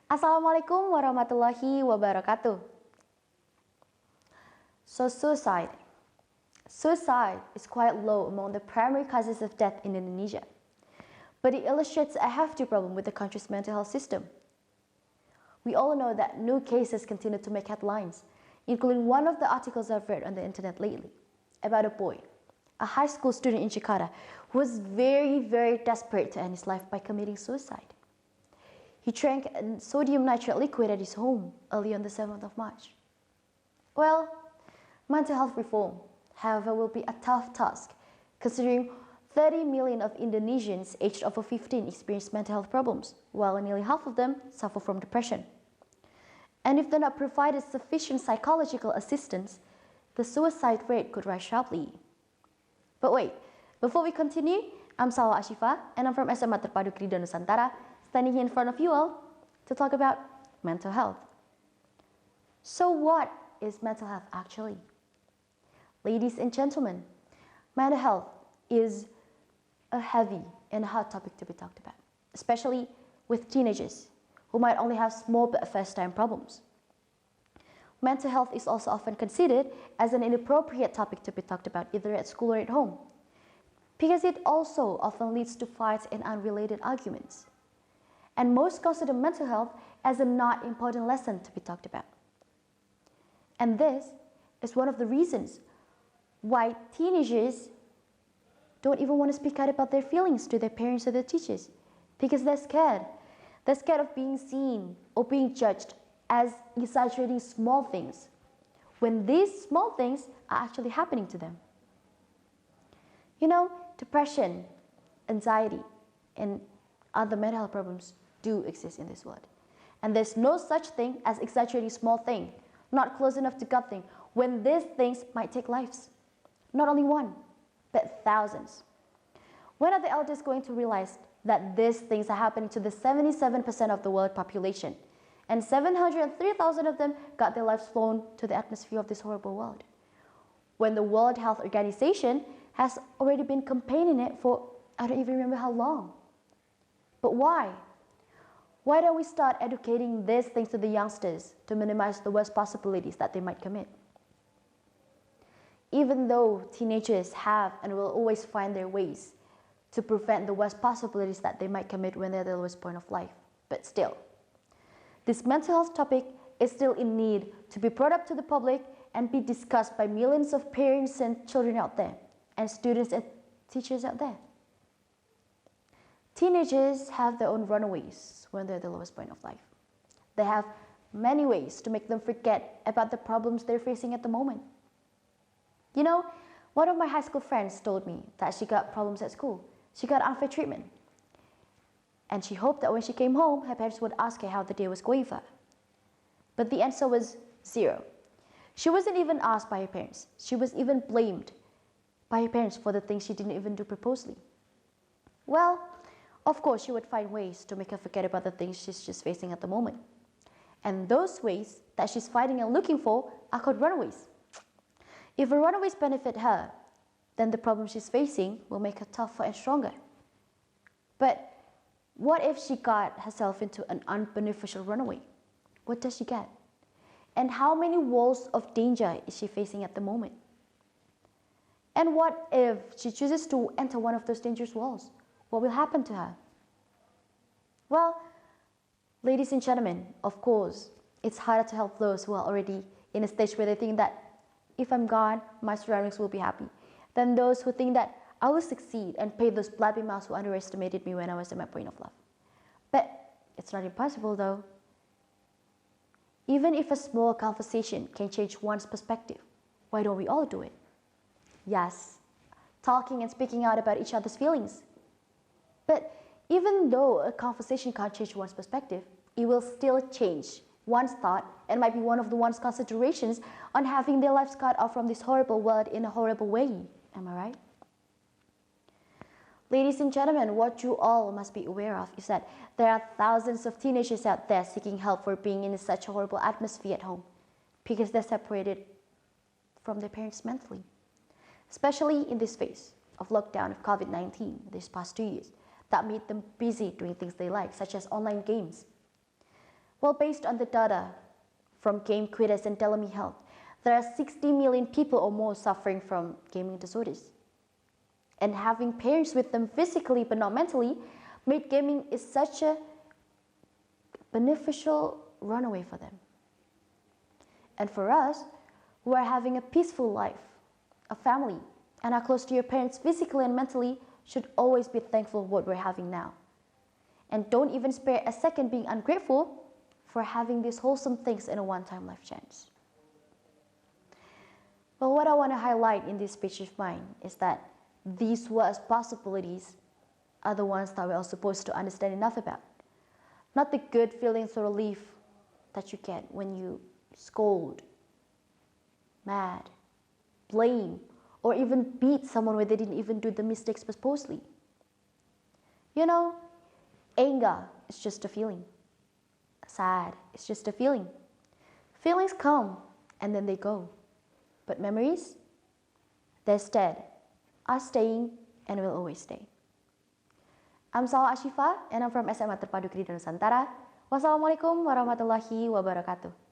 Assalamualaikum warahmatullahi wabarakatuh. So suicide is quite low among the primary causes of death in Indonesia. But it illustrates a hefty problem with the country's mental health system. We all know that new cases continue to make headlines, including one of the articles I've read on the internet lately about a boy, a high school student in Jakarta, who was very desperate to end his life by committing suicide. He drank a sodium nitrate liquid at his home early on the 7th of March. Well, mental health reform, however, will be a tough task, considering 30 million of Indonesians aged over 15 experience mental health problems, while nearly half of them suffer from depression. And if they're not provided sufficient psychological assistance, the suicide rate could rise sharply. But wait, before we continue, I'm Salwaa Assyifaa, and I'm from Smat Krida Nusantara, standing here in front of you all to talk about mental health. So what is mental health actually? Ladies and gentlemen, mental health is a heavy and hard topic to be talked about, especially with teenagers who might only have small but first-time problems. Mental health is also often considered as an inappropriate topic to be talked about either at school or at home, because it also often leads to fights and unrelated arguments. And most consider mental health as a not important lesson to be talked about. And this is one of the reasons why teenagers don't even want to speak out about their feelings to their parents or their teachers, because they're scared. They're scared of being seen or being judged as exaggerating small things, when these small things are actually happening to them. You know, depression, anxiety, and other mental health problems do exist in this world. And there's no such thing as exaggerating small thing, not close enough to God thing, when these things might take lives. Not only one, but thousands. When are the elders going to realize that these things are happening to the 77% of the world population, and 703,000 of them got their lives flown to the atmosphere of this horrible world? When the World Health Organization has already been campaigning it for, I don't even remember how long. But why? Why don't we start educating these things to the youngsters to minimize the worst possibilities that they might commit? Even though teenagers have and will always find their ways to prevent the worst possibilities that they might commit when they're at the lowest point of life, but still, this mental health topic is still in need to be brought up to the public and be discussed by millions of parents and children out there, and students and teachers out there. Teenagers have their own runaways when they're at the lowest point of life. They have many ways to make them forget about the problems they're facing at the moment. You know, one of my high school friends told me that she got problems at school. She got unfair treatment. And she hoped that when she came home, her parents would ask her how the day was going for her. But the answer was zero. She wasn't even asked by her parents. She was even blamed by her parents for the things she didn't even do purposely. Well, of course, she would find ways to make her forget about the things she's just facing at the moment. And those ways that she's fighting and looking for are called runaways. If the runaways benefit her, then the problem she's facing will make her tougher and stronger. But what if she got herself into an unbeneficial runaway? What does she get? And how many walls of danger is she facing at the moment? And what if she chooses to enter one of those dangerous walls? What will happen to her? Well, ladies and gentlemen, of course, it's harder to help those who are already in a stage where they think that if I'm gone, my surroundings will be happy, than those who think that I will succeed and pay those blabby mouths who underestimated me when I was at my point of love. But it's not impossible though. Even if a small conversation can change one's perspective, why don't we all do it? Yes, talking and speaking out about each other's feelings. But even though a conversation can't change one's perspective, it will still change one's thought and might be one of the one's considerations on having their lives cut off from this horrible world in a horrible way. Am I right? Ladies and gentlemen, what you all must be aware of is that there are thousands of teenagers out there seeking help for being in such a horrible atmosphere at home because they're separated from their parents mentally. Especially in this phase of lockdown of COVID-19 these past 2 years that made them busy doing things they like, such as online games. Well, based on the data from game creators and telehealth, there are 60 million people or more suffering from gaming disorders. And having parents with them physically but not mentally made gaming is such a beneficial runaway for them. And for us, who are having a peaceful life, a family, and are close to your parents physically and mentally, should always be thankful for what we're having now. And don't even spare a second being ungrateful for having these wholesome things in a one-time life chance. Well, what I want to highlight in this speech of mine is that these worst possibilities are the ones that we are supposed to understand enough about. Not the good feelings or relief that you get when you scold, mad, blame, or even beat someone where they didn't even do the mistakes purposely. You know, anger is just a feeling. Sad is just a feeling. Feelings come and then they go. But memories, they're stead, are staying and will always stay. I'm Salwaa Assyifaa and I'm from Smat Krida Nusantara. Wassalamualaikum warahmatullahi wabarakatuh.